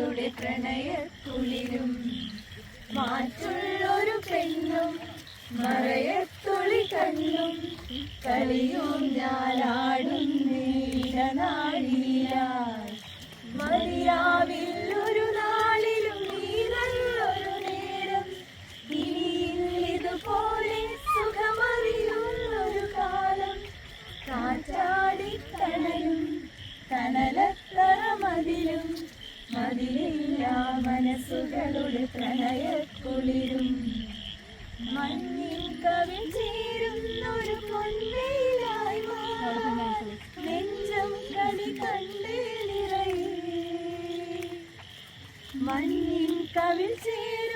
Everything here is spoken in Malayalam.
മനസ്സുകളുടെ പ്രണയക്കുളിരും മാറ്റുള്ളൊരു പെണ്ണും മറയത്തൊളി കണ്ണും കളിയും ഞാലാടും നീലനാഴിയായി മതിയാവിൽ ഒരു നാളിലും നീ നല്ലൊരു നേരം ഇനിയിൽ ഇതുപോലെ സുഖമറിയുന്നൊരു കാലം കാറ്റാടി തണലും കനലത്തറ മതിലും മതിലില്ല മനസ്സുകളുടെ പ്രണയക്കുളിരും മഞ്ഞിൽ കവിൾ ചേരുന്നൊരു പൊൻവെയിലായി നെഞ്ചം കളി കണ്ടേ നിറയെ മഞ്ഞിൽ കവിൾ ചേരും